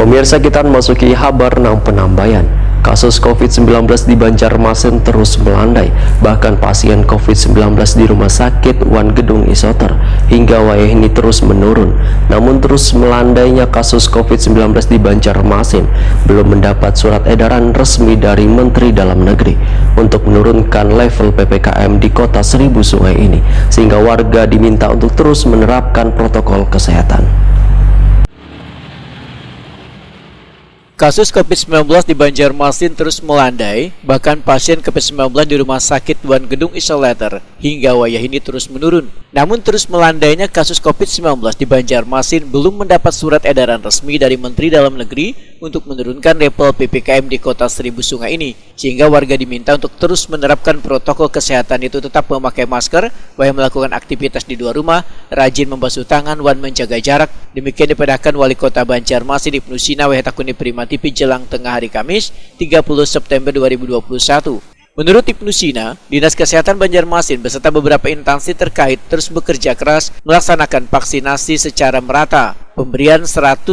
Pemirsa, kita memasuki kabar penambahan. Kasus COVID-19 di Banjarmasin terus melandai. Bahkan pasien COVID-19 di Rumah Sakit Wan Gedung Isoter hingga wayah ini terus menurun. Namun terus melandainya kasus COVID-19 di Banjarmasin belum mendapat surat edaran resmi dari Menteri Dalam Negeri untuk menurunkan level PPKM di kota Seribu Sungai ini, sehingga warga diminta untuk terus menerapkan protokol kesehatan. Kasus COVID-19 di Banjarmasin terus melandai, bahkan pasien COVID-19 di Rumah Sakit Wan Gedung Isoter hingga wayah ini terus menurun. Namun terus melandainya kasus COVID-19 di Banjarmasin belum mendapat surat edaran resmi dari Menteri Dalam Negeri untuk menurunkan level PPKM di kota Seribu Sungai ini, sehingga warga diminta untuk terus menerapkan protokol kesehatan, itu tetap memakai masker, wayah melakukan aktivitas di luar rumah, rajin membasuh tangan, wan menjaga jarak. Demikian dipadahkan Wali Kota Banjarmasin Ibnu Sina wayah takuni Prima TV jelang tengah hari Kamis 30 September 2021. Menurut Ibnu Sina, Dinas Kesehatan Banjarmasin beserta beberapa instansi terkait terus bekerja keras melaksanakan vaksinasi secara merata. Pemberian 100.000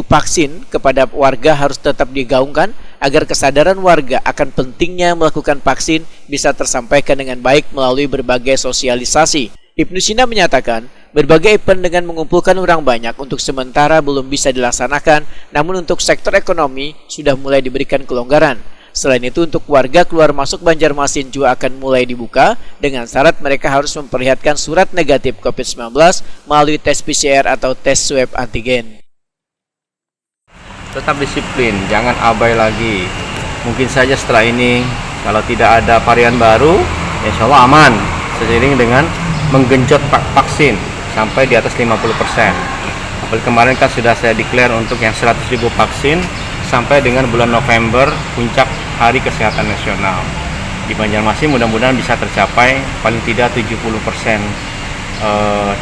vaksin kepada warga harus tetap digaungkan agar kesadaran warga akan pentingnya melakukan vaksin bisa tersampaikan dengan baik melalui berbagai sosialisasi. Ibnu Sina menyatakan, berbagai event dengan mengumpulkan orang banyak untuk sementara belum bisa dilaksanakan, namun untuk sektor ekonomi sudah mulai diberikan kelonggaran. Selain itu, untuk warga keluar masuk Banjarmasin juga akan mulai dibuka dengan syarat mereka harus memperlihatkan surat negatif COVID-19 melalui tes PCR atau tes swab antigen. Tetap disiplin, jangan abai lagi. Mungkin saja setelah ini kalau tidak ada varian baru, insya Allah aman. Seiring dengan menggenjot vaksin sampai di atas 50%. Apalagi kemarin kan sudah saya declare untuk yang 100.000 vaksin sampai dengan bulan November puncak Hari Kesehatan Nasional. Di Banjarmasin mudah-mudahan bisa tercapai paling tidak 70%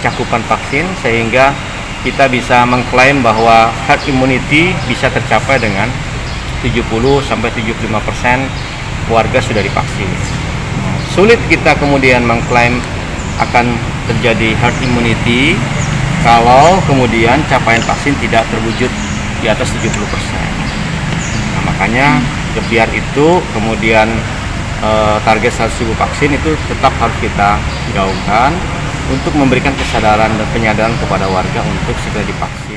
cakupan vaksin, sehingga kita bisa mengklaim bahwa herd immunity bisa tercapai dengan 70-75% warga sudah divaksin. Sulit kita kemudian mengklaim akan terjadi herd immunity kalau kemudian capaian vaksin tidak terwujud di atas 70%. Nah, makanya biar itu kemudian target 100.000 vaksin itu tetap harus kita gaungkan untuk memberikan kesadaran dan penyadaran kepada warga untuk segera divaksin.